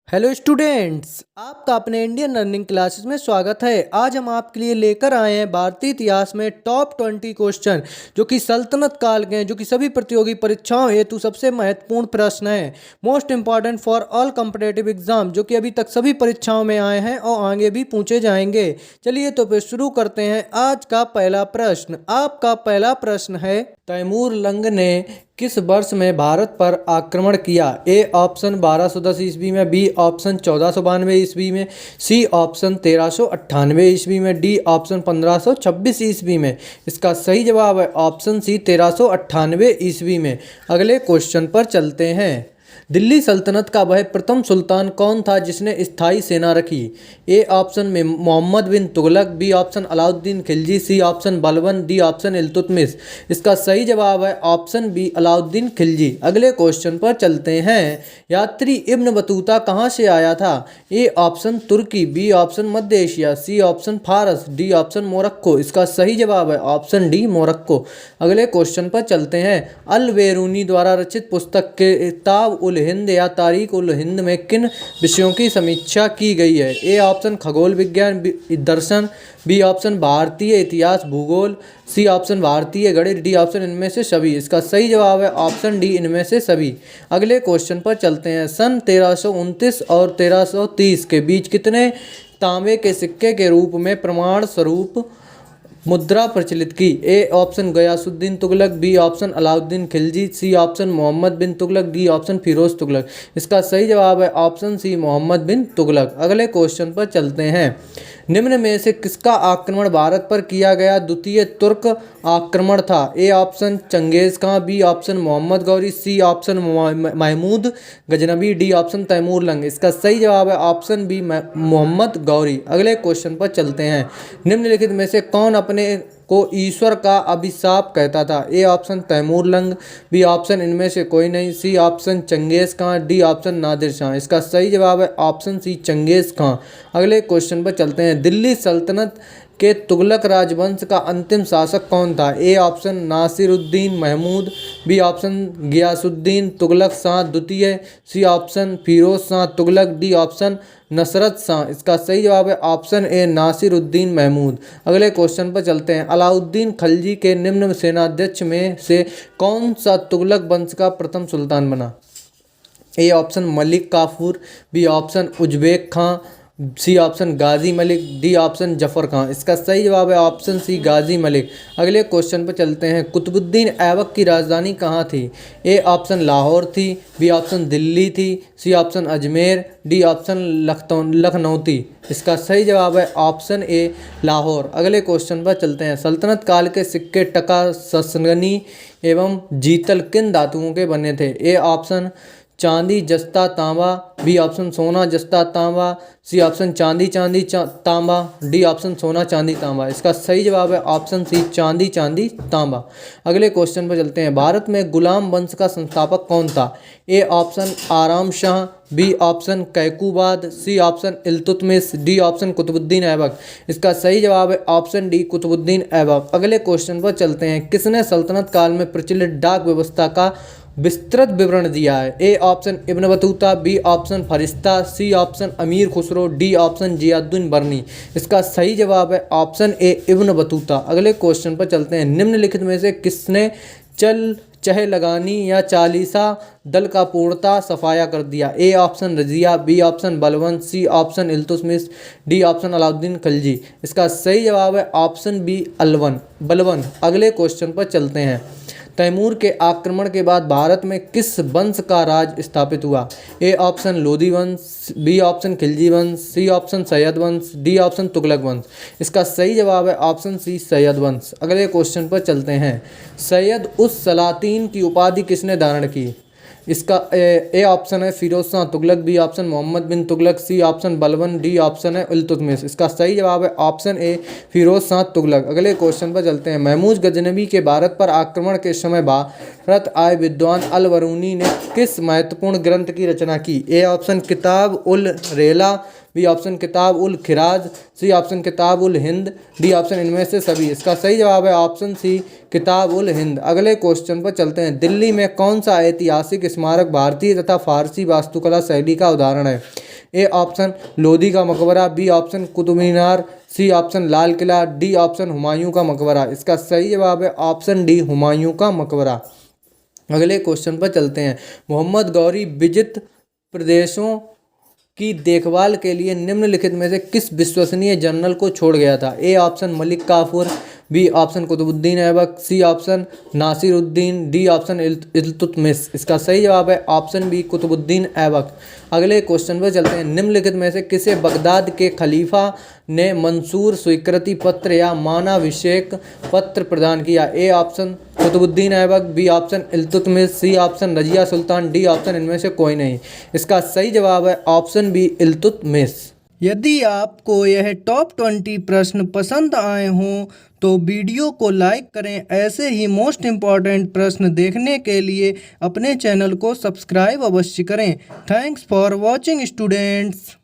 Hello students, आपका अपने Indian learning classes में स्वागत है। आज हम आपके लिए लेकर आए हैं भारतीय इतिहास में टॉप 20 क्वेश्चन जो कि सल्तनत काल के हैं, जो कि सभी प्रतियोगी परीक्षाओं हेतु सबसे महत्वपूर्ण प्रश्न है। Most important for all competitive exam, जो कि अभी तक सभी परीक्षाओं में आए हैं और आगे भी पूछे जाएंगे। चलिए तो फिर शुरू करते हैं। आज का पहला प्रश्न, आपका पहला प्रश्न है, तैमूर लंग ने किस वर्ष में भारत पर आक्रमण किया? ए ऑप्शन 1210 ईस्वी में, बी ऑप्शन 1492 ईस्वी में, सी ऑप्शन 1398 ईस्वी में, डी ऑप्शन 1526 ईस्वी में। इसका सही जवाब है ऑप्शन सी 1398 ईस्वी में। अगले क्वेश्चन पर चलते हैं। दिल्ली सल्तनत का वह प्रथम सुल्तान कौन था जिसने स्थायी सेना रखी? ए ऑप्शन में Mohammad bin Tughlaq, B option Alauddin Khilji, C option Balban, D option Iltutmish. इसका सही जवाब है ऑप्शन बी अलाउद्दीन खिलजी। अगले क्वेश्चन पर चलते हैं। यात्री इब्न बतूता कहाँ से आया था? ए ऑप्शन तुर्की, बी ऑप्शन मध्य एशिया, सी ऑप्शन फारस, डी ऑप्शन मोरक्को। इसका सही जवाब है ऑप्शन डी मोरक्को। अगले क्वेश्चन पर चलते हैं। अल बेरूनी द्वारा रचित पुस्तक किताब उल हिंद या तारीख उल हिंद में किन विषयों की समीक्षा की गई है? ए ऑप्शन खगोल विज्ञान दर्शन, बी ऑप्शन भारतीय इतिहास भूगोल, सी ऑप्शन भारतीय गणित, डी ऑप्शन इनमें से सभी। इसका सही जवाब है ऑप्शन डी इनमें से सभी। अगले क्वेश्चन पर चलते हैं। सन 1329 और 1330 के बीच कितने तांबे के सिक्के के रूप में प्रमाण स्वरूप मुद्रा प्रचलित की? A option Ghiyasuddin Tughlaq, B option Alauddin Khilji, C option Mohammad bin Tughlaq, D option Firoz Tughlaq. इसका सही जवाब है ऑप्शन सी मोहम्मद बिन तुगलक। अगले क्वेश्चन पर चलते हैं। निम्न में से किसका आक्रमण भारत पर किया गया द्वितीय तुर्क आक्रमण था? A option Genghis Khan, B option Mohammad Ghori, C option Mahmud Ghaznavi, D option Timur Lang. इसका सही जवाब है ऑप्शन बी मोहम्मद गौरी। अगले क्वेश्चन पर चलते हैं। निम्नलिखित में से कौन अपने को ईश्वर का अभिशाप कहता था? A option Timur Lang, B option इनमें से कोई नहीं, C option Genghis Khan, D option Nadir Shah. इसका सही जवाब है ऑप्शन सी चंगेज खां। अगले क्वेश्चन पर चलते हैं। दिल्ली सल्तनत के तुगलक राजवंश का अंतिम शासक कौन था? A option Nasiruddin Mahmud, B option Ghiyasuddin Tughlaq Shah द्वितीय, C option Firoz Shah Tughlaq, D option Nasrat Shah. इसका सही जवाब है ऑप्शन ए नासिरुद्दीन महमूद। अगले क्वेश्चन पर चलते हैं। अलाउद्दीन खलजी के निम्न सेनाध्यक्ष में से कौन सा तुगलक वंश का प्रथम सुल्तान बना? A option Malik Kafur, B option Uzbek Khan, C option Ghazi Malik, D option Zafar Khan. इसका सही जवाब है ऑप्शन सी गाजी मलिक। अगले क्वेश्चन पर चलते हैं। कुतुबुद्दीन ऐबक की राजधानी कहाँ थी? ए ऑप्शन लाहौर थी, बी ऑप्शन दिल्ली थी, C option Ajmer, D option Lucknow थी। इसका सही जवाब है ऑप्शन ए लाहौर। अगले क्वेश्चन पर चलते हैं। सल्तनत काल के सिक्के टका ससगनी एवं जीतल किन धातुओं के बने थे? ए ऑप्शन चांदी जस्ता तांबा, बी ऑप्शन सोना जस्ता तांबा, सी ऑप्शन चांदी चांदी तांबा, डी ऑप्शन सोना चांदी तांबा। इसका सही जवाब है ऑप्शन सी चांदी चांदी तांबा। अगले क्वेश्चन पर चलते हैं। भारत में गुलाम वंश का संस्थापक कौन था? A option Aram Shah, B option Kaiqubad, C option Iltutmish, D option Qutbuddin Aibak. इसका सही जवाब है ऑप्शन डी कुतुबुद्दीन ऐबक। अगले क्वेश्चन पर चलते हैं। किसने सल्तनत काल में प्रचलित डाक व्यवस्था का विस्तृत विवरण दिया है? A option Ibn Battuta, B option Firishta, C option Amir Khusro, D option Ziauddin Barani. इसका सही जवाब है ऑप्शन ए इब्न बतूता। अगले क्वेश्चन पर चलते हैं। निम्नलिखित में से किसने चल चह लगानी या चालीसा दल का पूर्णतः सफाया कर दिया? A option Razia, B option Balban, C option Iltutmish, D option Alauddin Khilji. इसका सही जवाब है ऑप्शन बी बलबन। अगले क्वेश्चन पर चलते हैं। तैमूर के आक्रमण के बाद भारत में किस वंश का राज स्थापित हुआ? ए ऑप्शन लोधी वंश, बी ऑप्शन खिलजी वंश, सी ऑप्शन सैयद वंश, डी ऑप्शन तुगलक वंश। इसका सही जवाब है ऑप्शन सी सैयद वंश। अगले क्वेश्चन पर चलते हैं। सैयद उस सलातीन की उपाधि किसने धारण की? इसका ए ऑप्शन है Firoz Shah Tughlaq, B option Mohammad bin Tughlaq, C option Balban, D option है इल्तुतमिश। इसका सही जवाब है ऑप्शन ए फिरोज शाह तुगलक। अगले क्वेश्चन पर चलते हैं। महमूद गजनबी के भारत पर आक्रमण के समय भारत आए विद्वान अल बरूनी ने किस महत्वपूर्ण ग्रंथ की रचना की? ए ऑप्शन किताब उल रेला, बी ऑप्शन किताब उल खिराज, सी ऑप्शन किताब उल हिंद, डी ऑप्शन इनमें से सभी। इसका सही जवाब है ऑप्शन सी किताब उल हिंद। अगले क्वेश्चन पर चलते हैं। दिल्ली में कौन सा ऐतिहासिक स्मारक भारतीय तथा फारसी वास्तुकला शैली का उदाहरण है? ए ऑप्शन लोधी का मकबरा, B option Qutub Minar, C option Lal Qila, D option Humayun का मकबरा। इसका सही जवाब है ऑप्शन डी हुमायूं का मकबरा। अगले क्वेश्चन पर चलते हैं। मोहम्मद गौरी विजित प्रदेशों की देखभाल के लिए निम्नलिखित में से किस विश्वसनीय जर्नल को छोड़ गया था? A option Malik Kafur, B option Qutbuddin Aibak, C option Nasiruddin, D option Iltutmish. इसका सही जवाब है ऑप्शन बी कुतुबुद्दीन ऐबक। अगले क्वेश्चन पर चलते हैं। निम्नलिखित में से किसे बगदाद के खलीफा ने मंसूर स्वीकृति पत्र या मानाभिषेक पत्र प्रदान किया? A option Qutbuddin Aibak, B option Iltutmish, C option Razia Sultan, D option इनमें से कोई नहीं। इसका सही जवाब है ऑप्शन बी इल्तुतमिश। यदि आपको यह टॉप 20 प्रश्न पसंद आए हों तो वीडियो को लाइक करें। ऐसे ही मोस्ट इम्पॉर्टेंट प्रश्न देखने के लिए अपने चैनल को सब्सक्राइब अवश्य करें। Thanks for watching students.